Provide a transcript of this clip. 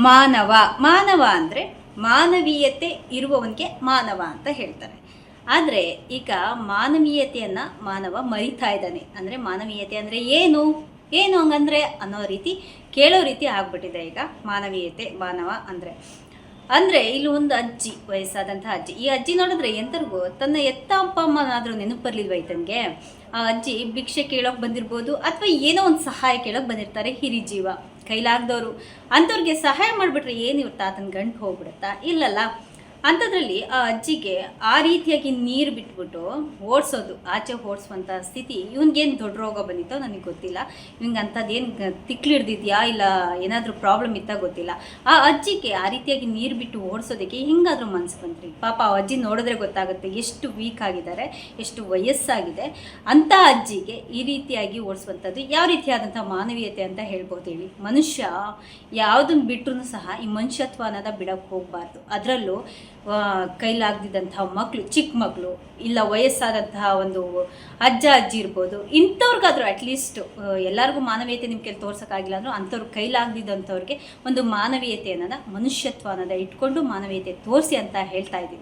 ಮಾನವ ಮಾನವ ಅಂದರೆ ಮಾನವೀಯತೆ ಇರುವವನಿಗೆ ಮಾನವ ಅಂತ ಹೇಳ್ತಾರೆ. ಆದರೆ ಈಗ ಮಾನವೀಯತೆಯನ್ನು ಮಾನವ ಮರಿತಾ ಇದ್ದಾನೆ. ಅಂದರೆ ಮಾನವೀಯತೆ ಅಂದರೆ ಏನು ಏನು ಹಂಗಂದ್ರೆ ಅನ್ನೋ ರೀತಿ ಕೇಳೋ ರೀತಿ ಆಗ್ಬಿಟ್ಟಿದೆ ಈಗ ಮಾನವೀಯತೆ ಮಾನವ ಅಂದರೆ. ಅಂದರೆ ಇಲ್ಲಿ ಒಂದು ಅಜ್ಜಿ, ವಯಸ್ಸಾದಂಥ ಅಜ್ಜಿ, ಈ ಅಜ್ಜಿ ನೋಡಿದ್ರೆ ಎಂತರಿಗೂ ತನ್ನ ಎತ್ತ ಅಪ್ಪ ಅಮ್ಮನಾದರೂ ನೆನಪು ಬರಲಿಲ್ವ ಈತನಿಗೆ. ಆ ಅಜ್ಜಿ ಭಿಕ್ಷೆ ಕೇಳೋಕೆ ಬಂದಿರ್ಬೋದು, ಅಥವಾ ಏನೋ ಒಂದು ಸಹಾಯ ಕೇಳೋಕೆ ಬಂದಿರ್ತಾರೆ. ಹಿರಿಜೀವ, ಕೈಲಾಗ್ದವರು, ಅಂಥವ್ರಿಗೆ ಸಹಾಯ ಮಾಡಿಬಿಟ್ರೆ ಏನು ತಾತನ ಗಂಟು ಹೋಗ್ಬಿಡುತ್ತಾ? ಇಲ್ಲಲ್ಲ. ಅಂಥದ್ರಲ್ಲಿ ಆ ಅಜ್ಜಿಗೆ ಆ ರೀತಿಯಾಗಿ ನೀರು ಬಿಟ್ಬಿಟ್ಟು ಓಡಿಸೋದು, ಆಚೆ ಓಡಿಸುವಂಥ ಸ್ಥಿತಿ. ಇವನಿಗೇನು ದೊಡ್ಡ ರೋಗ ಬಂದಿತ್ತೋ ನನಗೆ ಗೊತ್ತಿಲ್ಲ. ಇವಂಗೆ ಅಂಥದ್ದೇನು ತಿಕ್ಲಿಡ್ದಿದ್ಯಾ ಇಲ್ಲ ಏನಾದರೂ ಪ್ರಾಬ್ಲಮ್ ಇತ್ತಾ ಗೊತ್ತಿಲ್ಲ. ಆ ಅಜ್ಜಿಗೆ ಆ ರೀತಿಯಾಗಿ ನೀರು ಬಿಟ್ಟು ಓಡಿಸೋದಕ್ಕೆ ಹಿಂಗಾದರೂ ಮನಸ್ಸು ಬಂದ್ರಿ. ಪಾಪ ಆ ಅಜ್ಜಿ ನೋಡಿದ್ರೆ ಗೊತ್ತಾಗುತ್ತೆ ಎಷ್ಟು ವೀಕ್ ಆಗಿದ್ದಾರೆ, ಎಷ್ಟು ವಯಸ್ಸಾಗಿದೆ. ಅಂಥ ಅಜ್ಜಿಗೆ ಈ ರೀತಿಯಾಗಿ ಓಡಿಸುವಂಥದ್ದು ಯಾವ ರೀತಿಯಾದಂಥ ಮಾನವೀಯತೆ ಅಂತ ಹೇಳ್ಬೋದು ಹೇಳಿ. ಮನುಷ್ಯ ಯಾವುದನ್ನು ಬಿಟ್ಟರೂ ಸಹ ಈ ಮನುಷ್ಯತ್ವ ಅನ್ನೋದ ಬಿಡೋಕ್ಕೆ ಹೋಗಬಾರ್ದು. ಅದರಲ್ಲೂ ಕೈಲಾಗ್ದಿದ್ದಂತಹ ಮಕ್ಕಳು, ಚಿಕ್ಕ ಮಕ್ಕಳು, ಇಲ್ಲ ವಯಸ್ಸಾದಂತಹ ಒಂದು ಅಜ್ಜ ಅಜ್ಜಿ ಇರ್ಬೋದು, ಇಂಥವ್ರಿಗಾದ್ರೂ ಅಟ್ಲೀಸ್ಟ್ ಎಲ್ಲರಿಗೂ ಮಾನವೀಯತೆ ನಿಮ್ಮ ಕೈಲಿ ತೋರ್ಸೋಕ್ಕಾಗಿಲ್ಲ ಅಂದರೂ ಅಂಥವ್ರು ಕೈಲಾಗ್ದಿದ್ದಂಥವ್ರಿಗೆ ಒಂದು ಮಾನವೀಯತೆ ಅನ್ನೋದ, ಮನುಷ್ಯತ್ವ ಅನ್ನೋದ ಇಟ್ಕೊಂಡು ಮಾನವೀಯತೆ ತೋರಿಸಿ ಅಂತ ಹೇಳ್ತಾ ಇದ್ದೀನಿ.